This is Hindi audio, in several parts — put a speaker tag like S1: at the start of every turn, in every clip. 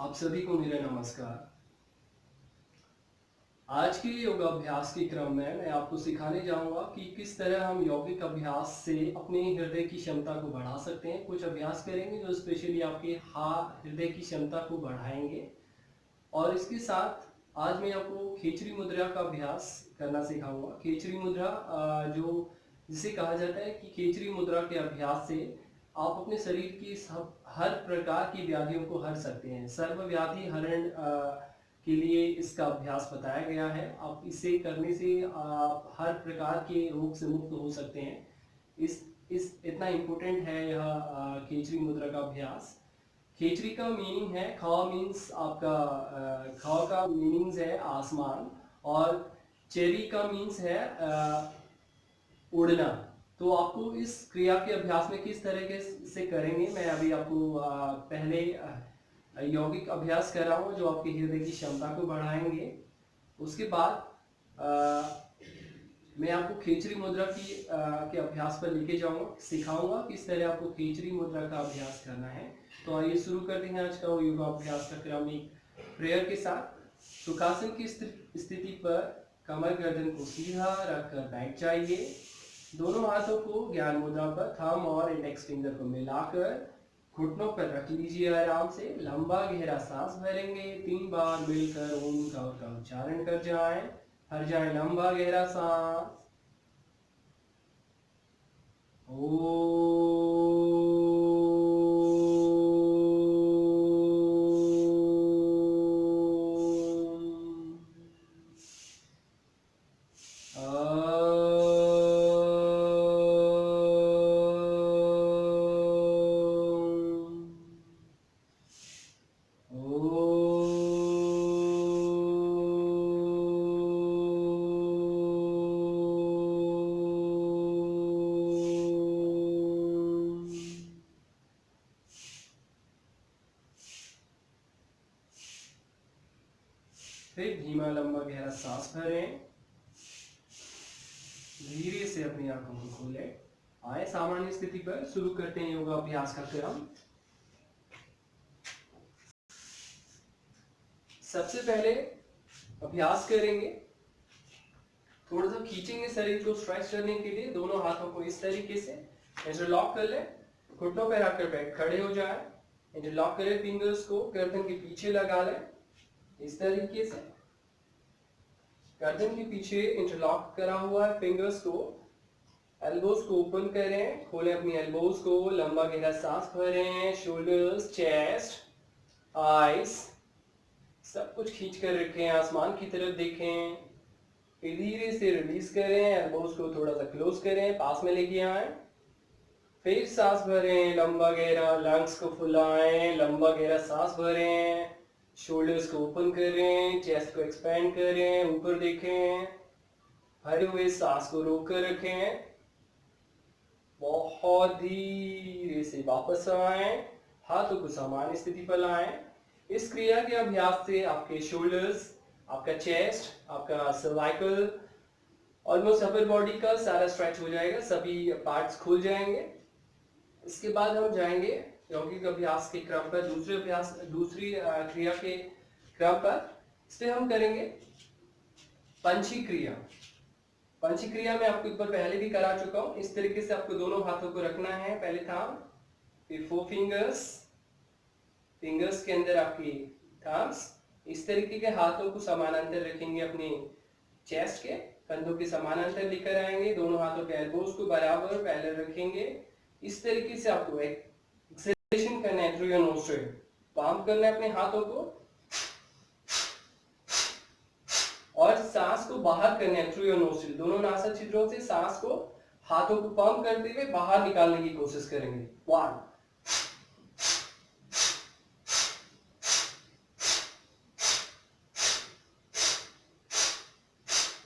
S1: आप सभी को मेरा नमस्कार। आज के योगाभ्यास के क्रम में मैं आपको सिखाने जाऊंगा कि किस तरह हम यौगिक अभ्यास से अपने हृदय की क्षमता को बढ़ा सकते हैं। कुछ अभ्यास करेंगे जो स्पेशली आपके हृदय की क्षमता को बढ़ाएंगे। और इसके साथ आज मैं आपको खेचरी मुद्रा का अभ्यास करना सिखाऊंगा। खेचरी मुद्रा जो जिसे कहा जाता है कि खेचरी मुद्रा के अभ्यास से आप अपने शरीर की हर प्रकार की व्याधियों को हर सकते हैं। सर्वव्याधि हरण के लिए इसका अभ्यास बताया गया है। आप इसे करने से आप हर प्रकार के रोग से मुक्त हो सकते हैं। इस इतना इम्पोर्टेंट है यह खेचरी मुद्रा का अभ्यास। खेचरी का मीनिंग है, खा मीन्स आपका खा का मीनिंग्स है आसमान, और चेरी का मीन्स है उड़ना। तो आपको इस क्रिया के अभ्यास में किस तरीके से करेंगे, मैं अभी आपको पहले यौगिक अभ्यास कर रहा हूँ जो आपके हृदय की क्षमता को बढ़ाएंगे। उसके बाद मैं आपको खेचरी मुद्रा के अभ्यास पर लेके जाऊंगा, सिखाऊंगा किस तरह आपको खेचरी मुद्रा का अभ्यास करना है। तो आइए शुरू करते हैं आज का योगाभ्यास का क्रम एक प्रेयर के साथ। सुखासन की स्थिति पर कमर गर्दन को सीधा रखकर बैठ जाइए। दोनों हाथों को ज्ञान मुद्रा पर थंब और इंडेक्स फिंगर को मिलाकर घुटनों पर रख लीजिए। आराम से लंबा गहरा सांस भरेंगे। 3 बार मिलकर ओम का उच्चारण कर जाएं। भर जाएं लंबा गहरा सांस। ओ फिर धीमा लंबा गहरा सांस भरें। धीरे से अपनी आंखों को खोलें। आए सामान्य स्थिति पर शुरू करते हैं योगा अभ्यास का क्रम। सबसे पहले अभ्यास करेंगे, थोड़ा सा खींचेंगे शरीर को स्ट्रेच करने के लिए। दोनों हाथों को इस तरीके से इंटरलॉक कर लें। घुटनों पर रखकर बैठ खड़े हो जाए। इंटरलॉक करें, फिंगर्स को गर्दन के पीछे लगा लें इस तरीके से। गर्दन के पीछे इंटरलॉक करा हुआ है फिंगर्स को। एल्बोज को ओपन करें, खोलें अपनी एल्बोज को। लंबा गहरा सांस भरें। शोल्डर्स, चेस्ट, आईज सब कुछ खींच कर रखें। आसमान की तरफ देखें। फिर धीरे से रिलीज करें। एल्बोज को थोड़ा सा क्लोज करें, पास में लेके आए। फिर सांस भरें लंबा गहरा। लंग्स को फुलाएं, लंबा गहरा सांस भरें। शोल्डर्स को ओपन करें, चेस्ट को एक्सपेंड करें, ऊपर देखें। भरे हुए सांस को रोक कर रखें। बहुत धीरे से वापस आए। हाथों को सामान्य स्थिति पर लाएं। इस क्रिया के अभ्यास से आपके शोल्डर्स, आपका चेस्ट, आपका सर्वाइकल, ऑलमोस्ट अपर बॉडी का सारा स्ट्रेच हो जाएगा, सभी पार्ट्स खुल जाएंगे। इसके बाद हम जाएंगे यौगिक अभ्यास के क्रम पर, दूसरी क्रिया के क्रम पर। इससे हम करेंगे पंची क्रिया। पंची क्रिया में आपको एक बार पहले भी करा चुका हूं। इस तरीके से आपको दोनों हाथों को रखना है। पहले थंब, फिर 4 फिंगर्स, फिंगर्स के अंदर आपकी थंब्स। इस तरीके के हाथों को समानांतर रखेंगे अपने चेस्ट के, कंधों के समानांतर लेकर आएंगे। दोनों हाथों के एल्बोज को बराबर पैरेलल रखेंगे। इस तरीके से आपको एक्सेलेरेशन करना है थ्रू योर नोस्ट्रिल। पाम करना है अपने हाथों को और सांस को बाहर करना है थ्रू योर नोस्ट्रिल। दोनों नासा छिद्रों से सांस को हाथों को पंप करते हुए बाहर निकालने की कोशिश करेंगे। 1,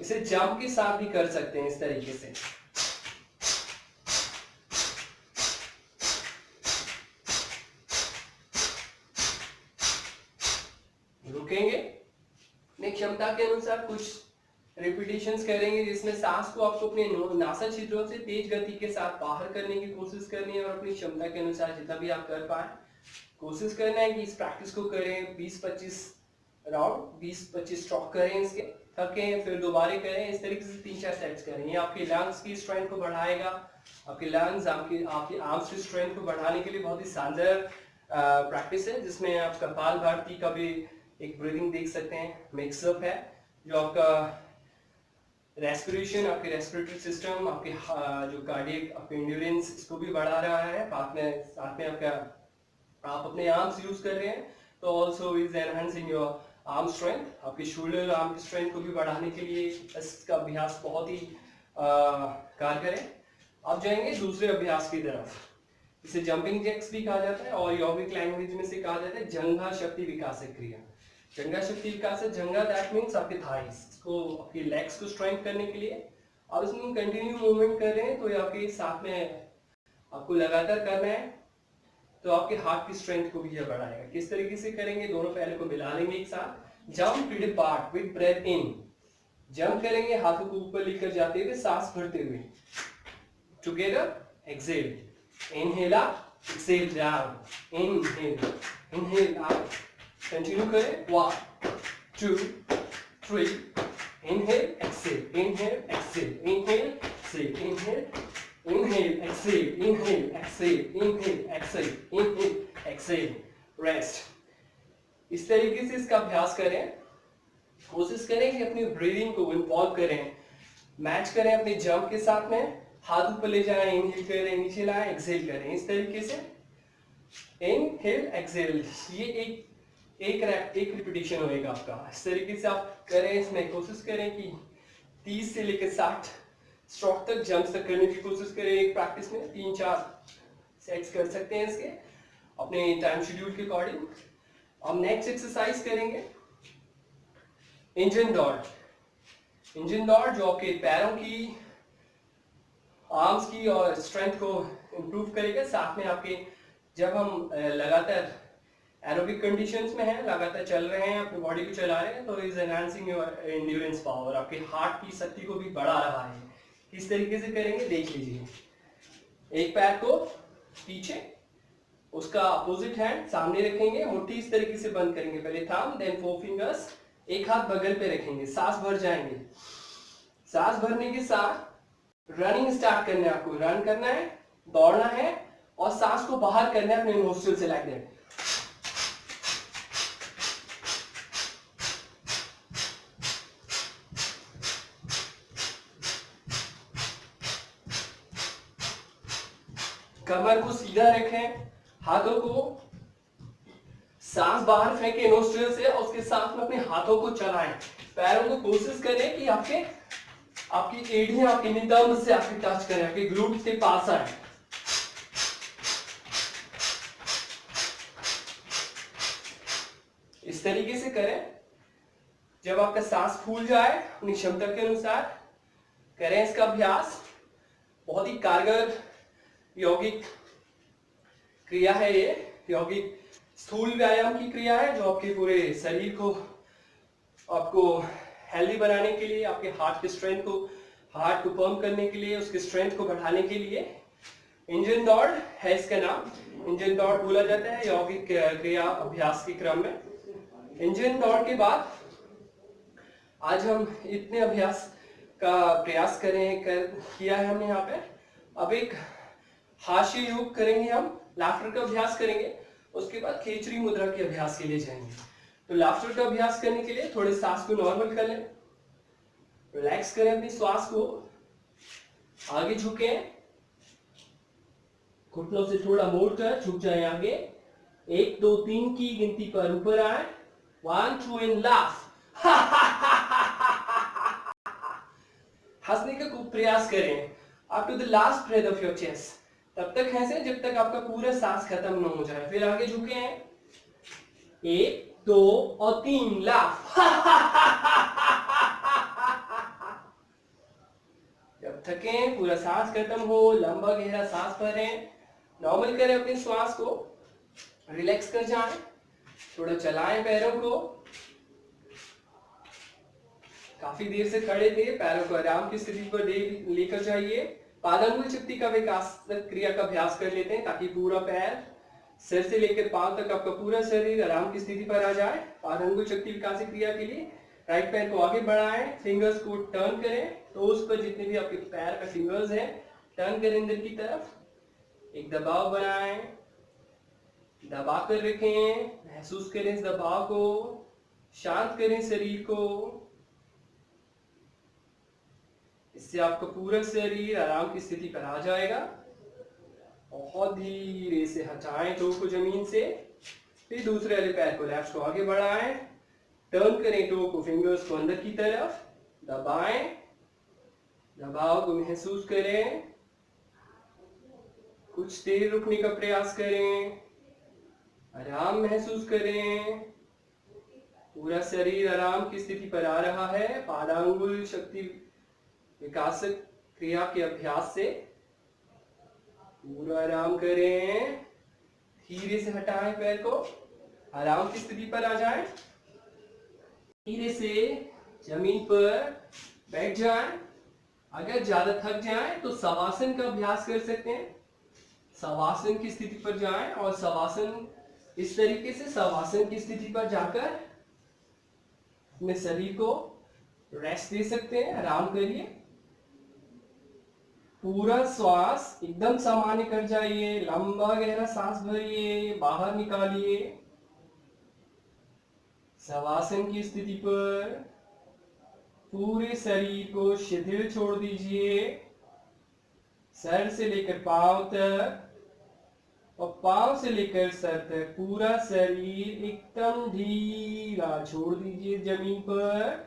S1: इसे जंप के साथ भी कर सकते हैं इस तरीके से। रुकेंगे, अपनी क्षमता के अनुसार कुछ रिपीटेशंस करेंगे जिसमें सांस को आपको अपने नासा छिद्रों से तेज गति के साथ बाहर करने की कोशिश करनी है और अपनी क्षमता के अनुसार जितना भी आप कर पाए। कोशिश करना है कि इस प्रैक्टिस को करें 20-25 राउंड, 20-25 स्ट्रोक करें इसके, थकें फिर दोबारा करें। इस तरीके से 3-4 सेट्स करें। ये आपके लंग्स की स्ट्रेंथ को बढ़ाएगा, आपके लंग्स, आपके आर्म्स की स्ट्रेंथ को बढ़ाने के लिए बहुत ही शानदार प्रैक्टिस है, जिसमें आप कपाल भारती का भी एक ब्रीदिंग देख सकते हैं, मिक्सअप है जो आपका रेस्पिरेशन, आपके रेस्पिरेटरी सिस्टम, आपके जो कार्डियक, आपके एंड्योरेंस, इसको भी बढ़ा रहा है। साथ में आपका आप अपने आर्म्स यूज कर रहे हैं तो also is enhancing your arm strength. आपके शोल्डर आर्म की स्ट्रेंथ को भी बढ़ाने के लिए इसका अभ्यास बहुत ही कारगर है। अब जाएंगे दूसरे अभ्यास की तरफ। इसे जंपिंग जैक्स भी कहा जाता है और यौगिक लैंग्वेज में से कहा जाता है जंघा शक्ति विकासक क्रिया। जंघा शक्ति विकासक, जंघा दैट मीन्स आपके थाइस को, आपके लेग्स को स्ट्रेंथ करने के लिए। अब इसमें कंटिन्यू मूवमेंट कर रहे हैं तो ये आपके साथ में आपको लगातार करना है, तो आपके हार्ट की स्ट्रेंथ को भी यह बढ़ाएगा। किस तरीके से करेंगे, दोनों पैरों को मिला लेंगे एक साथ। Jump to the part with breath in, jump करेंगे हाथों को ऊपर लेकर जाते हुए, सांस भरते हुए। Together exhale, inhale up, exhale down, inhale, inhale out. Continue करें, 1 2 3, inhale exhale, inhale exhale, inhale exhale, inhale, inhale, exhale, inhale, exhale, inhale, exhale, inhale, exhale, rest। इस तरीके से इसका अभ्यास करें। कोशिश करें कि अपनी ब्रीदिंग को इन्वॉल्व करें, मैच करें अपने जंप के साथ में। हाथ ऊपर ले जाएं, इनहेल करें, नीचे लाएं, एक्सहेल करें। इस तरीके से इनहेल एक्सहेल, ये एक रिपीटिशन होएगा आपका। इस तरीके से आप करें। इसमें कोशिश करें कि 30 से लेकर 60 स्ट्रोक तक, जंप तक करने की कोशिश करें। एक प्रैक्टिस में 3-4 सेट्स कर सकते हैं इसके अपने टाइम शेड्यूल के अकॉर्डिंग। हम नेक्स्ट एक्सरसाइज करेंगे इंजन दौड़। इंजन दौड़ जो आपके पैरों की, आर्म्स की और स्ट्रेंथ को इंप्रूव करेगा। साथ में आपके, जब हम लगातार एरोबिक कंडीशंस में हैं, लगातार चल रहे हैं, अपनी बॉडी को चला रहे हैं, तो is enhancing your endurance power, आपके हार्ट की शक्ति को भी बढ़ा रहा है। किस तरीके से करेंगे देख लीजिए। एक पैर को पीछे, उसका अपोजिट हैंड सामने रखेंगे, मुट्ठी इस तरीके से बंद करेंगे। पहले थंब, देन 4 फिंगर्स, एक हाथ बगल पे रखेंगे, सांस भर जाएंगे। सांस भरने के साथ रनिंग स्टार्ट करना है। आपको रन करना है, दौड़ना है और सांस को बाहर करना है अपने नोस्ट्रिल से, लाइक दैट। कमर को सीधा रखें, हाथों को सांस बाहर फेंके नोस्ट्रिल से और उसके साथ में अपने हाथों को चलाएं। पैरों को कोशिश करें कि आपकी एड़ियां आपके नितंब से आपके टच करें, आपके ग्लूट के पास आए। इस तरीके से करें। जब आपका सांस फूल जाए अपनी क्षमता के अनुसार करें इसका अभ्यास। बहुत ही कारगर यौगिक क्रिया है ये। यौगिक स्थूल व्यायाम की क्रिया है जो आपके पूरे शरीर को, आपको हेल्दी बनाने के लिए, आपके हार्ट की स्ट्रेंथ को, हार्ट को पंप करने के लिए, उसकी स्ट्रेंथ को बढ़ाने के लिए। इंजन दौड़ है इसका नाम, इंजन दौड़ बोला जाता है यौगिक क्रिया अभ्यास के क्रम में। इंजन दौड़ के बाद आज हम इतने अभ्यास का प्रयास किया है हमने यहाँ पे। अब एक हास्य योग करेंगे हम, लाफ्टर का अभ्यास करेंगे। उसके बाद खेचरी मुद्रा के अभ्यास के लिए जाएंगे। तो लाफ्टर का अभ्यास करने के लिए थोड़े सांस को नॉर्मल कर लें, रिलैक्स करें अपनी श्वास को, आगे झुके, घुटनों से थोड़ा मोड़कर झुक जाए आगे। 1 2 3 की गिनती पर ऊपर आए। 1 2 एंड लाफ। हंसने का खूब प्रयास करें up to the last breath of your chest. तब तक हंसे जब तक आपका पूरा सांस खत्म न हो जाए। फिर आगे झुके हैं, 1 2 और 3 लाफ। जब थके, पूरा सांस खत्म हो, लंबा गहरा सांस भरें, नॉर्मल करें अपनी श्वास को, रिलैक्स कर जाएं, थोड़ा चलाएं पैरों को। काफी देर से खड़े थे, पैरों को आराम की स्थिति पर लेकर जाइए। पादांगुल चिप्ती का विकास क्रिया का अभ्यास कर लेते हैं ताकि पूरा पैर सिर से लेकर पांव तक आपका पूरा शरीर आराम की स्थिति पर आ जाए। पादांगुल शक्ति विकास क्रिया के लिए राइट पैर को आगे बढ़ाएं, फिंगर्स को टर्न करें, टोज पर जितने भी आपके पैर का फिंगर्स हैं टर्न करें अंदर की तरफ। एक दबाव बनाएं, दबा कर रखें, महसूस करें इस दबाव को, शांत करें शरीर को। इससे आपका पूरा शरीर आराम की स्थिति पर आ जाएगा। बहुत धीरे से हटाएं टो को जमीन से, फिर दूसरे वाले पैर को लेफ्ट को आगे बढ़ाएं, टर्न करें टो को, फिंगर्स को अंदर की तरफ दबाएं, दबाव को महसूस करें, कुछ देर रुकने का प्रयास करें, आराम महसूस करें। पूरा शरीर आराम की स्थिति पर आ रहा है पादांगुल शक्ति विकास क्रिया के अभ्यास से। पूरा आराम करें, धीरे से हटाएं पैर को, आराम की स्थिति पर आ जाएं। धीरे से जमीन पर बैठ जाएं। अगर ज्यादा थक जाएं तो शवासन का अभ्यास कर सकते हैं। शवासन की स्थिति पर जाएं और शवासन इस तरीके से शवासन की स्थिति पर जाकर अपने शरीर को रेस्ट दे सकते हैं। आराम करिए, पूरा श्वास एकदम सामान्य कर जाइए, लंबा गहरा सांस भरिए, बाहर निकालिए। शवासन की स्थिति पर पूरे शरीर को शिथिल छोड़ दीजिए, सर से लेकर पांव तक और पांव से लेकर सर तक पूरा शरीर एकदम ढीला छोड़ दीजिए जमीन पर।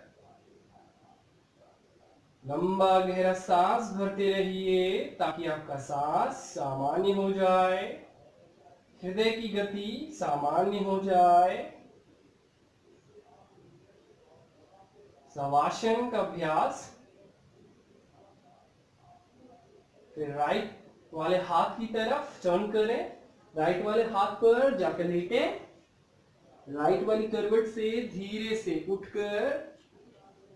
S1: लंबा गहरा सांस भरते रहिए ताकि आपका सांस सामान्य हो जाए, हृदय की गति सामान्य हो जाए। शवासन का अभ्यास। फिर राइट वाले हाथ की तरफ टर्न करें, राइट वाले हाथ पर जाकर लेटे, राइट वाली करवट से धीरे से उठकर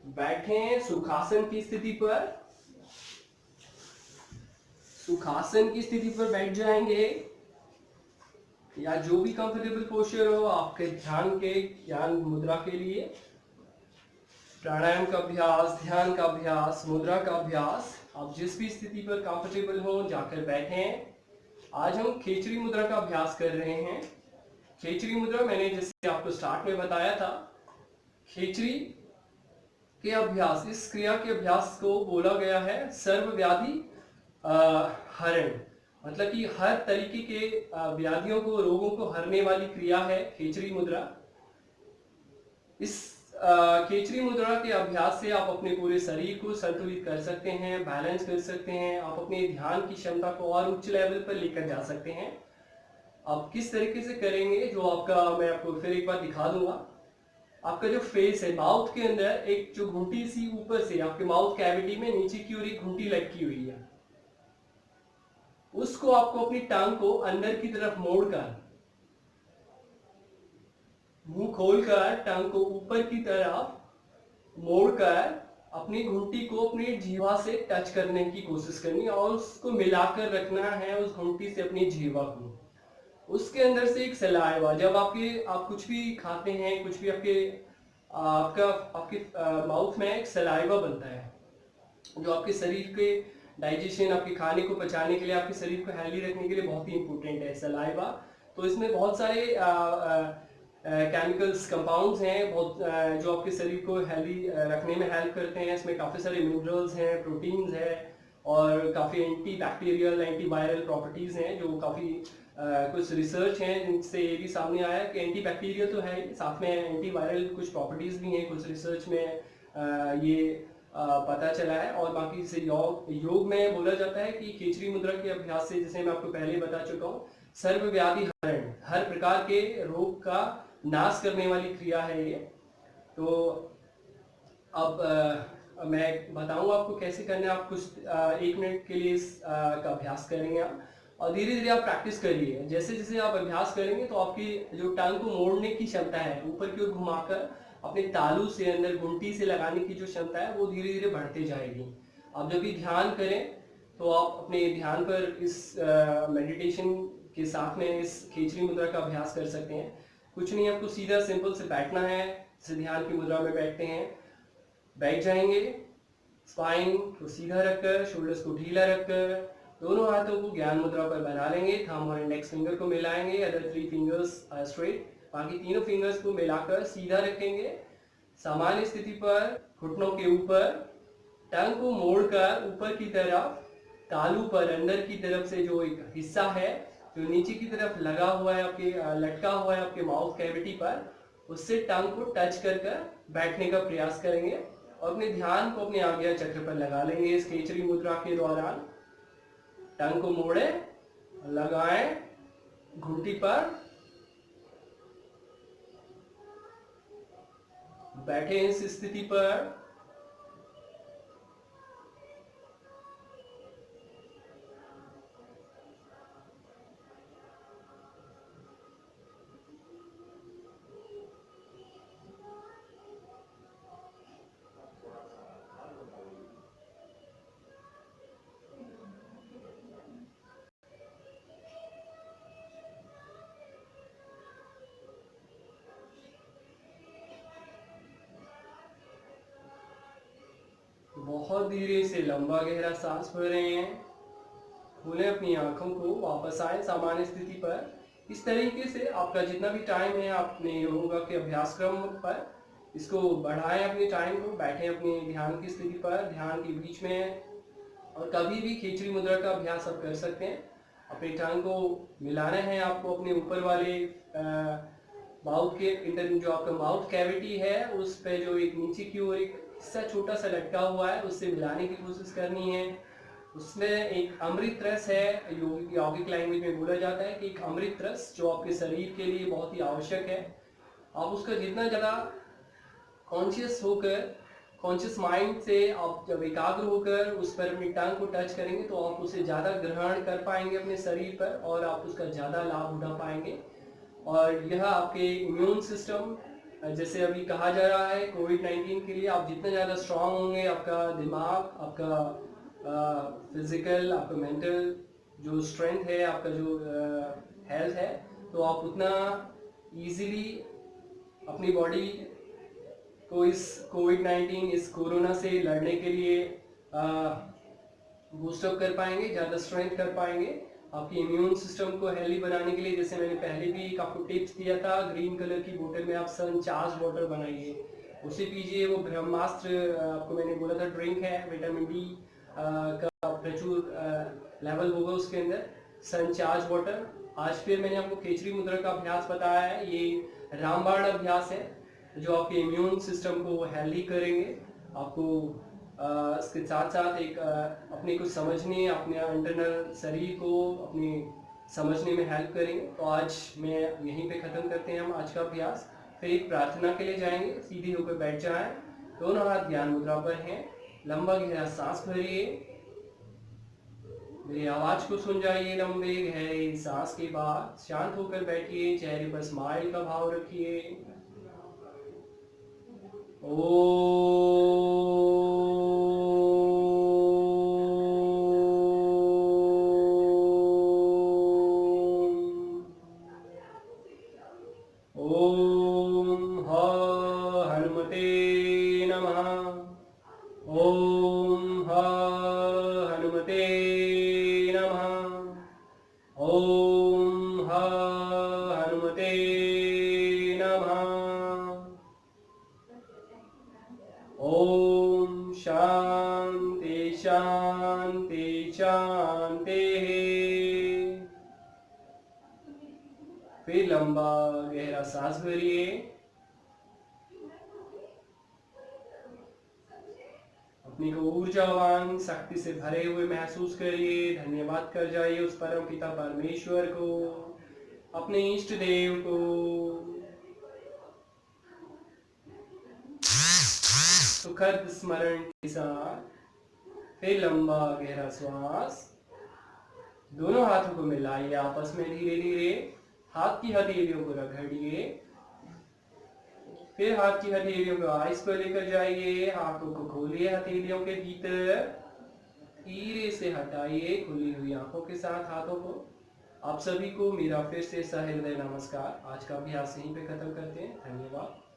S1: बैठें सुखासन की स्थिति पर। सुखासन की स्थिति पर बैठ जाएंगे या जो भी कंफर्टेबल पोस्चर हो आपके ध्यान मुद्रा के लिए। प्राणायाम का अभ्यास, ध्यान का अभ्यास, मुद्रा का अभ्यास, आप जिस भी स्थिति पर कंफर्टेबल हो जाकर बैठें। आज हम खेचरी मुद्रा का अभ्यास कर रहे हैं। खेचरी मुद्रा मैंने जैसे आपको स्टार्ट में बताया था, खेचरी के अभ्यास, इस क्रिया के अभ्यास को बोला गया है सर्वव्याधि हरण, मतलब कि हर तरीके के व्याधियों को, रोगों को हरने वाली क्रिया है खेचरी मुद्रा। इस खेचरी मुद्रा के अभ्यास से आप अपने पूरे शरीर को संतुलित कर सकते हैं, बैलेंस कर सकते हैं, आप अपने ध्यान की क्षमता को और उच्च लेवल पर लेकर जा सकते हैं। आप किस तरीके से करेंगे जो मैं आपको फिर एक बार दिखा दूंगा। आपका जो फेस है, माउथ के अंदर एक जो घुंटी सी ऊपर से आपके माउथ कैविटी में नीचे की ओर एक घुंटी लटकी हुई है, उसको आपको अपनी टांग को अंदर की तरफ मोड़कर, मुंह खोलकर टांग को ऊपर की तरफ मोड़कर अपनी घुंटी को अपनी जीवा से टच करने की कोशिश करनी और उसको मिलाकर रखना है उस घुंटी से अपनी जीवा को। उसके अंदर से एक सलाइवा, जब आप कुछ भी खाते हैं, कुछ भी आपके माउथ में एक सलाइवा बनता है जो आपके शरीर के डाइजेशन, आपके खाने को पचाने के लिए, आपके शरीर को हेल्दी रखने के लिए बहुत ही इंपॉर्टेंट है सलाइवा। तो इसमें बहुत सारे केमिकल्स, कंपाउंड्स हैं बहुत जो आपके शरीर को हेल्दी रखने में हेल्प करते हैं। इसमें काफ़ी सारे मिनरल्स हैं, प्रोटीन्स हैं और काफ़ी anti bacterial, anti viral properties हैं जो काफ़ी कुछ रिसर्च हैं जिनसे ये भी सामने आया कि एंटी बैक्टीरियल तो है, साथ में एंटी वायरल कुछ प्रॉपर्टीज़ भी हैं, कुछ रिसर्च में ये पता चला है। और बाकी से योग में बोला जाता है कि खेचरी मुद्रा के अभ्यास से, जैसे मैं आपको पहले बता चुका हूँ, सर्वव्याधि हरण, हर प्रकार के रोग का नाश करने वाली क्रिया है ये। तो अब मैं बताऊंगा आपको कैसे करना है। आप कुछ 1 मिनट के लिए का अभ्यास करेंगे आप, और धीरे धीरे आप प्रैक्टिस करिए। जैसे जैसे आप अभ्यास करेंगे तो आपकी जो टांग को मोड़ने की क्षमता है, ऊपर की ओर घुमाकर अपने तालू से अंदर घुंटी से लगाने की जो क्षमता है वो धीरे धीरे बढ़ती जाएगी। आप जब भी ध्यान करें तो आप अपने ध्यान पर इस मेडिटेशन के साथ में इस खेचरी मुद्रा का अभ्यास कर सकते हैं। कुछ नहीं, आपको सीधा सिंपल से बैठना है, जैसे ध्यान की मुद्रा में बैठते हैं। बैठ जाएंगे, स्पाइन को सीधा रखकर, शोल्डर्स को ढीला रखकर, दोनों हाथों को ज्ञान मुद्रा पर बना लेंगे। थंब और इंडेक्स फिंगर को मिलाएंगे, अदर 3 फिंगर्स आर स्ट्रेट, बाकी तीनों फिंगर्स को मिलाकर सीधा रखेंगे। सामान्य स्थिति पर घुटनों के ऊपर, टंग को मोड़कर ऊपर की तरफ, तालू पर अंदर की तरफ से जो एक हिस्सा है जो नीचे की तरफ लगा हुआ है, आपके लटका हुआ है आपके माउथ कैविटी पर, उससे टंग को टच कर कर बैठने का प्रयास करेंगे और अपने ध्यान को अपने आज्ञा चक्र पर लगा लेंगे। इस खेचरी मुद्रा के दौरान टंग को मोड़े, लगाएं घुंटी पर, बैठे इस स्थिति पर। बहुत धीरे से लंबा गहरा सांस भर रहे हैं। खोलें अपनी आंखों को, वापस आए सामान्य स्थिति पर। इस तरीके से आपका जितना भी टाइम है अपने योगा के अभ्यास क्रम पर, इसको बढ़ाएं अपने टाइम को। बैठें अपने ध्यान की स्थिति पर, ध्यान के बीच में, और कभी भी खेचरी मुद्रा का अभ्यास आप कर सकते हैं। अपने टांग को मिलाना है आपको अपने ऊपर वाले माउथ के इंटर, जो आपका माउथ कैविटी है उस पे जो एक नीचे की ओर एक हिस्सा छोटा सा लटका हुआ है, उससे मिलाने की कोशिश करनी है। उसमें एक अमृत रस है, यौगिक लैंग्वेज में बोला जाता है कि एक अमृत रस जो आपके शरीर के लिए बहुत ही आवश्यक है। आप उसका जितना ज़्यादा कॉन्शियस होकर, कॉन्शियस माइंड से आप जब एकाग्र होकर उस पर अपनी टांग को टच करेंगे तो आप उसे ज़्यादा ग्रहण कर पाएंगे अपने शरीर पर और आप उसका ज़्यादा लाभ उठा पाएंगे। और यह आपके इम्यून सिस्टम, जैसे अभी कहा जा रहा है कोविड-19 के लिए, आप जितना ज़्यादा स्ट्रांग होंगे, आपका दिमाग, आपका फिजिकल, आपका मेंटल जो स्ट्रेंथ है, आपका जो हेल्थ है, तो आप उतना इजीली अपनी बॉडी को इस कोविड-19, इस कोरोना से लड़ने के लिए बूस्टअप कर पाएंगे, ज़्यादा स्ट्रेंथ कर पाएंगे आपकी इम्यून सिस्टम को हेल्दी बनाने के लिए। जैसे मैंने पहले भी एक आपको टिप्स दिया था, ग्रीन कलर की बोतल में आप सनचार्ज वाटर बनाइए, उसे पीजिए। वो ब्रह्मास्त्र आपको मैंने बोला था ड्रिंक है, विटामिन डी का प्रचुर लेवल होगा उसके अंदर, सनचार्ज वाटर। आज फिर मैंने आपको खेचरी मुद्रा का अभ्यास बताया है, ये रामबाण अभ्यास है जो आपके इम्यून सिस्टम को हेल्दी करेंगे, आपको इसके साथ साथ एक अपने को समझने, अपने इंटरनल शरीर को अपने समझने में हेल्प करेंगे। तो आज मैं यहीं पे ख़त्म करते हैं हम आज का अभ्यास। फिर एक प्रार्थना के लिए जाएंगे, सीधे होकर बैठ जाएं, दोनों हाथ ध्यान मुद्रा पर हैं, लंबा गहरा सांस भरिए, मेरी आवाज़ को सुन जाइए। लंबे गहरे सांस के बाद शांत होकर बैठिए, चेहरे पर स्माइल का भाव रखिए। ओम शांति शांति शांति। फिर लंबा गहरा सांस भरिए, अपने को ऊर्जावान शक्ति से भरे हुए महसूस करिए। धन्यवाद कर जाइए उस परम पिता परमेश्वर को, अपने इष्ट देव को। सुखद स्मरण के साथ फिर लंबा गहरा श्वास, दोनों हाथों को मिलाइए आपस में धीरे धीरे, हाथ की हथेलियों को रगड़िए, फिर हाथ की हथेलियों को आइस पर लेकर जाइए, हाथों को खोलिए हथेलियों के भीतर, धीरे से हटाइए खुली हुई आंखों के साथ हाथों को। आप सभी को मेरा फिर से सहृदय नमस्कार। आज का अभ्यास यहीं पे खत्म करते हैं। धन्यवाद।